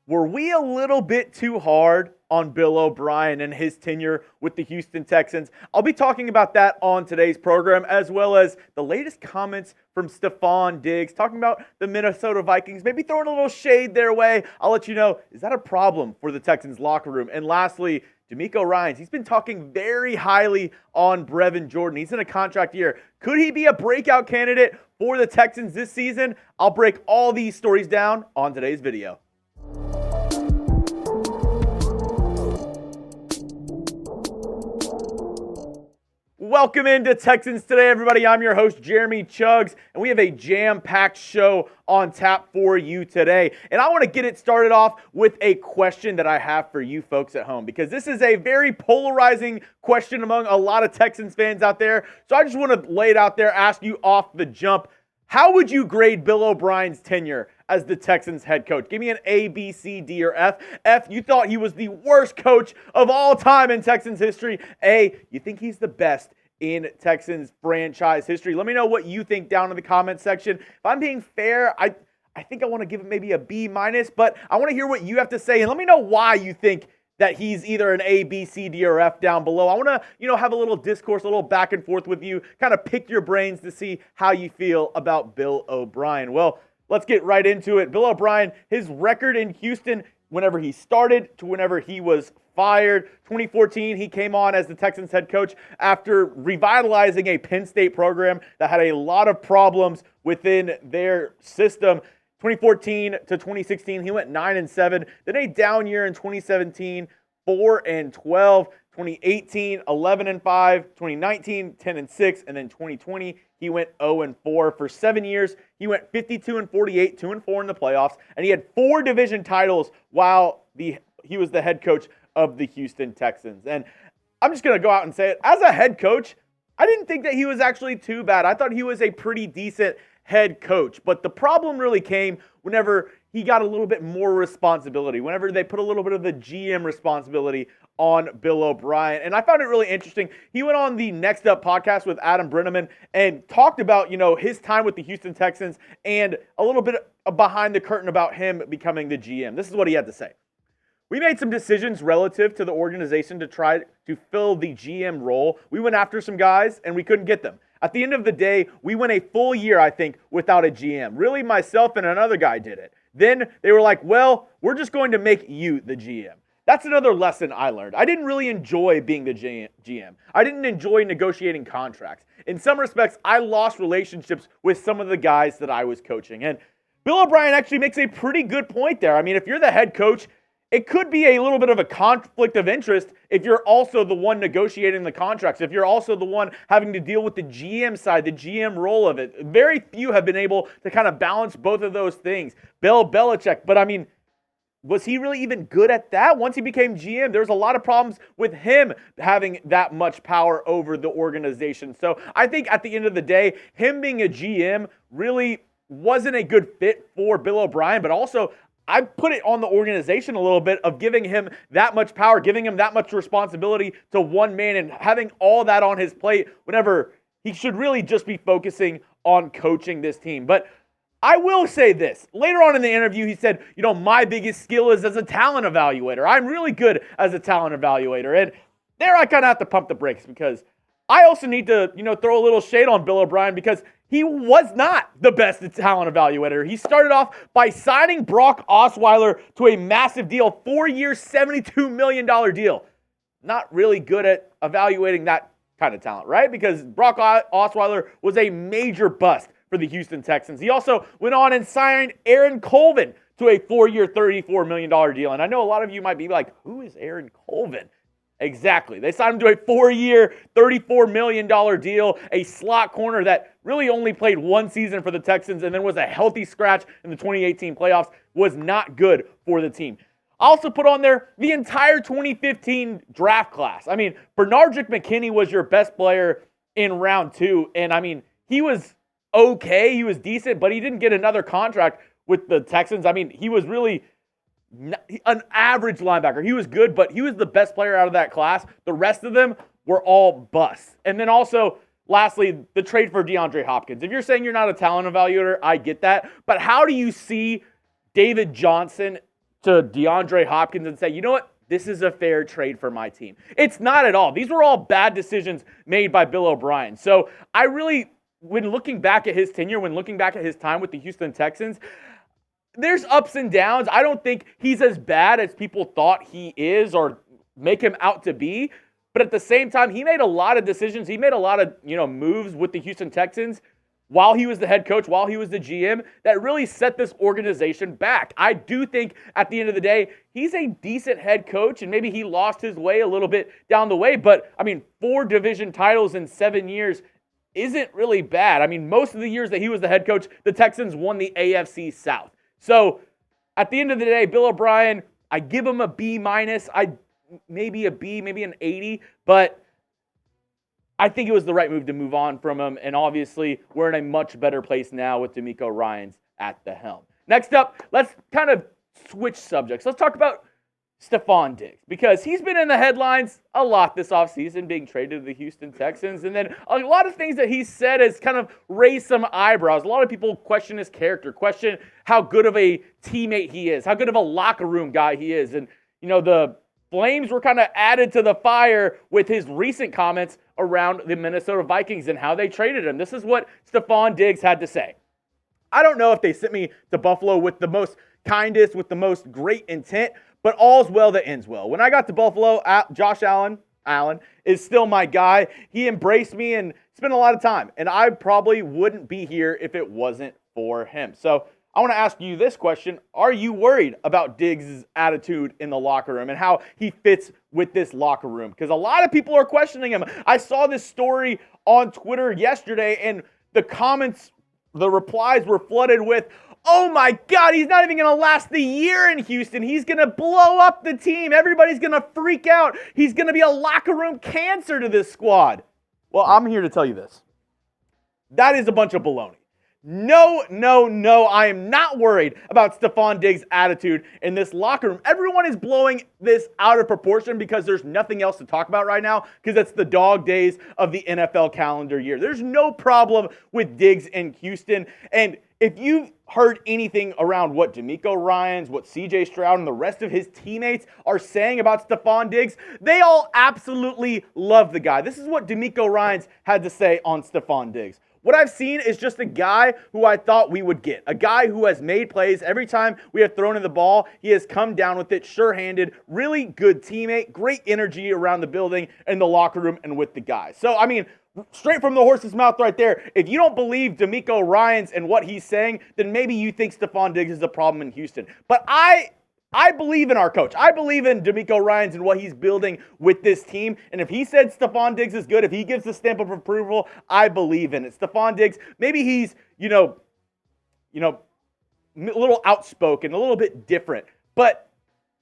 Were we a little bit too hard on Bill O'Brien and his tenure with the Houston Texans? I'll be talking about that on today's program, as well as the latest comments from Stefon Diggs, talking about the Minnesota Vikings, maybe throwing a little shade their way. I'll let you know, is that a problem for the Texans locker room? And lastly, DeMeco Ryans, he's been talking very highly on Brevin Jordan. He's in a contract year. Could he be a breakout candidate for the Texans this season? I'll break all these stories down on today's video. Welcome into Texans Today, everybody. I'm your host, Jeremy Chuggs, and we have a jam-packed show on tap for you today. And I want to get it started off with a question that I have for you folks at home, because this is a very polarizing question among a lot of Texans fans out there. So I just want to lay it out there, ask you off the jump. How would you grade Bill O'Brien's tenure as the Texans head coach? Give me an A, B, C, D, or F. F, you thought he was the worst coach of all time in Texans history. A, you think he's the best in Texans franchise history. Let me know what you think down in the comment section. If I'm being fair, I think I want to give it maybe a B minus, but I want to hear what you have to say, and let me know why you think that he's either an A, B, C, D, or F down below. I want to, have a little discourse, a little back and forth with you, kind of pick your brains to see how you feel about Bill O'Brien. Well, let's get right into it. Bill O'Brien, his record in Houston, whenever he started to whenever he was fired. 2014, he came on as the Texans head coach after revitalizing a Penn State program that had a lot of problems within their system. 2014 to 2016, he went 9-7. Then a down year in 2017, 4-12. 2018, 11-5. 2019, 10-6. And then 2020, he went 0-4. For 7 years, he went 52-48, 2-4 in the playoffs, and he had 4 division titles while he was the head coach of the Houston Texans. And I'm just going to go out and say it. As a head coach, I didn't think that he was actually too bad. I thought he was a pretty decent head coach. But the problem really came whenever he got a little bit more responsibility, whenever they put a little bit of the GM responsibility on Bill O'Brien. And I found it really interesting. He went on the Next Up podcast with Adam Brenaman and talked about, his time with the Houston Texans and a little bit behind the curtain about him becoming the GM. This is what he had to say. We made some decisions relative to the organization to try to fill the GM role. We went after some guys, and we couldn't get them. At the end of the day, we went a full year, I think, without a GM. Really, myself and another guy did it. Then they were like, well, we're just going to make you the GM. That's another lesson I learned. I didn't really enjoy being the GM. I didn't enjoy negotiating contracts. In some respects, I lost relationships with some of the guys that I was coaching. And Bill O'Brien actually makes a pretty good point there. I mean, if you're the head coach, it could be a little bit of a conflict of interest if you're also the one negotiating the contracts, if you're also the one having to deal with the GM side, the GM role of it. Very few have been able to kind of balance both of those things. Bill Belichick, but I mean, was he really even good at that? Once he became GM, there was a lot of problems with him having that much power over the organization. So I think at the end of the day, him being a GM really wasn't a good fit for Bill O'Brien, but also I put it on the organization a little bit of giving him that much power, giving him that much responsibility to one man and having all that on his plate whenever he should really just be focusing on coaching this team. But I will say this. Later on in the interview, he said, my biggest skill is as a talent evaluator. I'm really good as a talent evaluator. And there I kind of have to pump the brakes because I also need to, throw a little shade on Bill O'Brien because he was not the best talent evaluator. He started off by signing Brock Osweiler to a massive deal, 4 years, $72 million deal. Not really good at evaluating that kind of talent, right? Because Brock Osweiler was a major bust for the Houston Texans. He also went on and signed Aaron Colvin to a 4-year, $34 million deal. And I know a lot of you might be like, who is Aaron Colvin? Exactly. They signed him to a 4-year, $34 million deal, a slot corner that really only played one season for the Texans and then was a healthy scratch in the 2018 playoffs, was not good for the team. I also put on there the entire 2015 draft class. I mean, Bernardrick McKinney was your best player in round 2, and I mean, he was okay, he was decent, but he didn't get another contract with the Texans. I mean, he was really an average linebacker. He was good, but he was the best player out of that class. The rest of them were all busts. And then also, lastly, the trade for DeAndre Hopkins. If you're saying you're not a talent evaluator, I get that. But how do you see David Johnson to DeAndre Hopkins and say, you know what? This is a fair trade for my team. It's not at all. These were all bad decisions made by Bill O'Brien. So I really, when looking back at his tenure, when looking back at his time with the Houston Texans, there's ups and downs. I don't think he's as bad as people thought he is or make him out to be. But at the same time, he made a lot of decisions. He made a lot of, moves with the Houston Texans while he was the head coach, while he was the GM, that really set this organization back. I do think at the end of the day, he's a decent head coach, and maybe he lost his way a little bit down the way. But, 4 division titles in 7 years isn't really bad. Most of the years that he was the head coach, the Texans won the AFC South. So at the end of the day, Bill O'Brien, I give him a B-. Maybe a B, maybe an 80, but I think it was the right move to move on from him, and obviously we're in a much better place now with DeMeco Ryans at the helm. Next up, let's kind of switch subjects. Let's talk about Stefon Diggs, because he's been in the headlines a lot this offseason, being traded to the Houston Texans, and then a lot of things that he said has kind of raised some eyebrows. A lot of people question his character, question how good of a teammate he is, how good of a locker room guy he is, and the flames were kind of added to the fire with his recent comments around the Minnesota Vikings and how they traded him. This is what Stefon Diggs had to say. I don't know if they sent me to Buffalo with the most kindest, with the most great intent, but all's well that ends well. When I got to Buffalo, Josh Allen is still my guy. He embraced me and spent a lot of time, and I probably wouldn't be here if it wasn't for him. So I want to ask you this question. Are you worried about Diggs' attitude in the locker room and how he fits with this locker room? Because a lot of people are questioning him. I saw this story on Twitter yesterday, and the comments, the replies were flooded with, oh my God, he's not even going to last the year in Houston. He's going to blow up the team. Everybody's going to freak out. He's going to be a locker room cancer to this squad. Well, I'm here to tell you this. That is a bunch of baloney. No, I am not worried about Stefon Diggs' attitude in this locker room. Everyone is blowing this out of proportion because there's nothing else to talk about right now, because it's the dog days of the NFL calendar year. There's no problem with Diggs in Houston. And if you've heard anything around what DeMeco Ryans, what CJ Stroud, and the rest of his teammates are saying about Stefon Diggs, they all absolutely love the guy. This is what DeMeco Ryans had to say on Stefon Diggs. What I've seen is just a guy who I thought we would get. A guy who has made plays every time we have thrown in the ball. He has come down with it, sure-handed, really good teammate, great energy around the building, in the locker room, and with the guys. So, straight from the horse's mouth right there, if you don't believe DeMeco Ryans and what he's saying, then maybe you think Stefon Diggs is a problem in Houston. But I believe in our coach. I believe in DeMeco Ryans and what he's building with this team. And if he said Stefon Diggs is good, if he gives the stamp of approval, I believe in it. Stefon Diggs, maybe he's, a little outspoken, a little bit different. But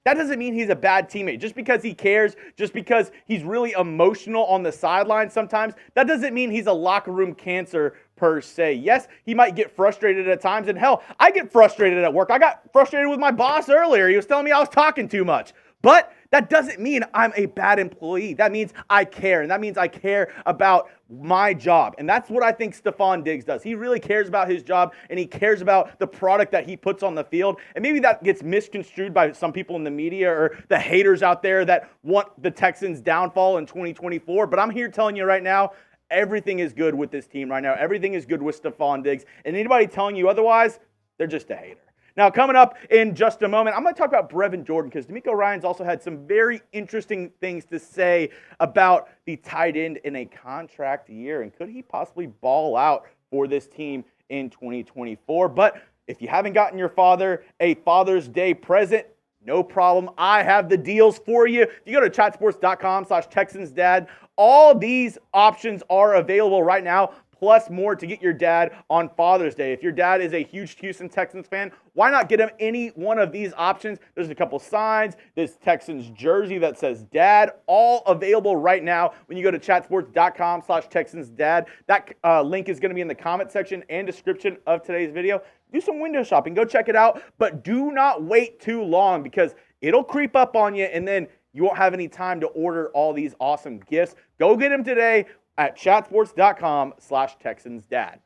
that doesn't mean he's a bad teammate. Just because he cares, just because he's really emotional on the sideline sometimes, that doesn't mean he's a locker room cancer per se. Yes, he might get frustrated at times, and hell, I get frustrated at work. I got frustrated with my boss earlier. He was telling me I was talking too much. But that doesn't mean I'm a bad employee. That means I care, and that means I care about my job. And that's what I think Stefon Diggs does. He really cares about his job, and he cares about the product that he puts on the field. And maybe that gets misconstrued by some people in the media or the haters out there that want the Texans' downfall in 2024. But I'm here telling you right now, everything is good with this team right now. Everything is good with Stefon Diggs. And anybody telling you otherwise, they're just a hater. Now, coming up in just a moment, I'm going to talk about Brevin Jordan, because DeMeco Ryans also had some very interesting things to say about the tight end in a contract year, and could he possibly ball out for this team in 2024. But if you haven't gotten your father a Father's Day present, no problem. I have the deals for you. If you go to chatsports.com/TexansDad, all these options are available right now, plus more to get your dad on Father's Day. If your dad is a huge Houston Texans fan, why not get him any one of these options? There's a couple signs, this Texans jersey that says Dad, all available right now when you go to chatsports.com/TexansDad. That link is going to be in the comment section and description of today's video. Do some window shopping. Go check it out, but do not wait too long, because it'll creep up on you, and then you won't have any time to order all these awesome gifts. Go get them today at chatsports.com/TexansDad.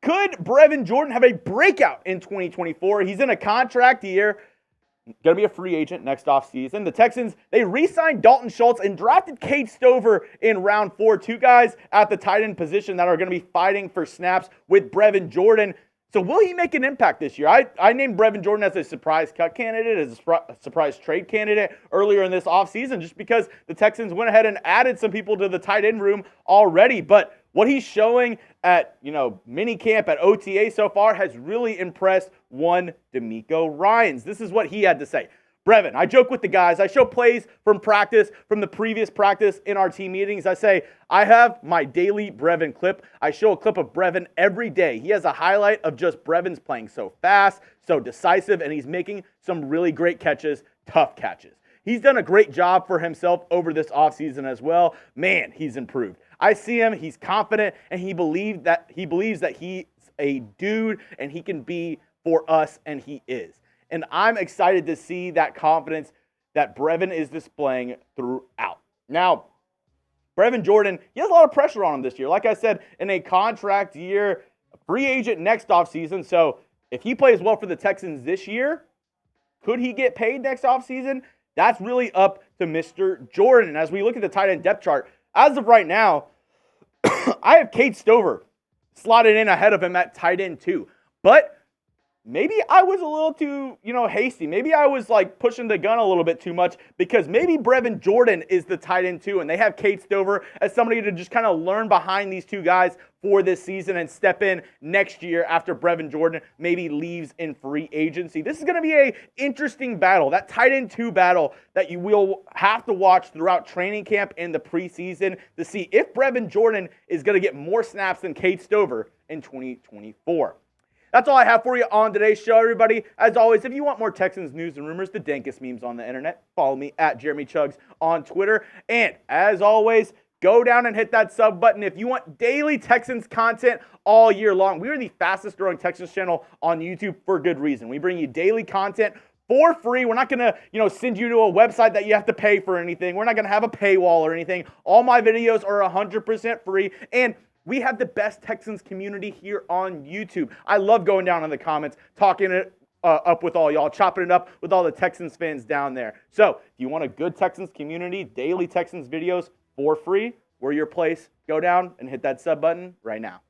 Could Brevin Jordan have a breakout in 2024? He's in a contract year. going to be a free agent next offseason. The Texans, they re-signed Dalton Schultz and drafted Cade Stover in round 4. Two guys at the tight end position that are going to be fighting for snaps with Brevin Jordan. So will he make an impact this year? I named Brevin Jordan as a surprise cut candidate, as a surprise trade candidate earlier in this offseason, just because the Texans went ahead and added some people to the tight end room already. But what he's showing at, minicamp, at OTA so far has really impressed one DeMeco Ryans. This is what he had to say. Brevin, I joke with the guys. I show plays from practice, from the previous practice in our team meetings. I say, I have my daily Brevin clip. I show a clip of Brevin every day. He has a highlight of just Brevin's playing so fast, so decisive, and he's making some really great catches, tough catches. He's done a great job for himself over this offseason as well. Man, he's improved. I see him, he's confident, and he believes that he's a dude and he can be for us, and he is. And I'm excited to see that confidence that Brevin is displaying throughout. Now, Brevin Jordan, he has a lot of pressure on him this year. Like I said, in a contract year, free agent next offseason. So if he plays well for the Texans this year, could he get paid next offseason? That's really up to Mr. Jordan. And as we look at the tight end depth chart, as of right now, I have Cade Stover slotted in ahead of him at tight end 2. But maybe I was a little too, hasty. Maybe I was pushing the gun a little bit too much, because maybe Brevin Jordan is the tight end 2, and they have Cade Stover as somebody to just kind of learn behind these two guys for this season and step in next year after Brevin Jordan maybe leaves in free agency. This is going to be an interesting battle, that tight end 2 battle that you will have to watch throughout training camp and the preseason to see if Brevin Jordan is going to get more snaps than Cade Stover in 2024. That's all I have for you on today's show, everybody. As always, if you want more Texans news and rumors, the dankest memes on the internet, follow me at Jeremy Chugs on Twitter. And as always, go down and hit that sub button if you want daily Texans content all year long. We are the fastest growing Texans channel on YouTube for good reason. We bring you daily content for free. We're not going to, send you to a website that you have to pay for anything. We're not going to have a paywall or anything. All my videos are 100% free, and we have the best Texans community here on YouTube. I love going down in the comments, talking it up with all y'all, chopping it up with all the Texans fans down there. So if you want a good Texans community, daily Texans videos for free, we're your place. Go down and hit that sub button right now.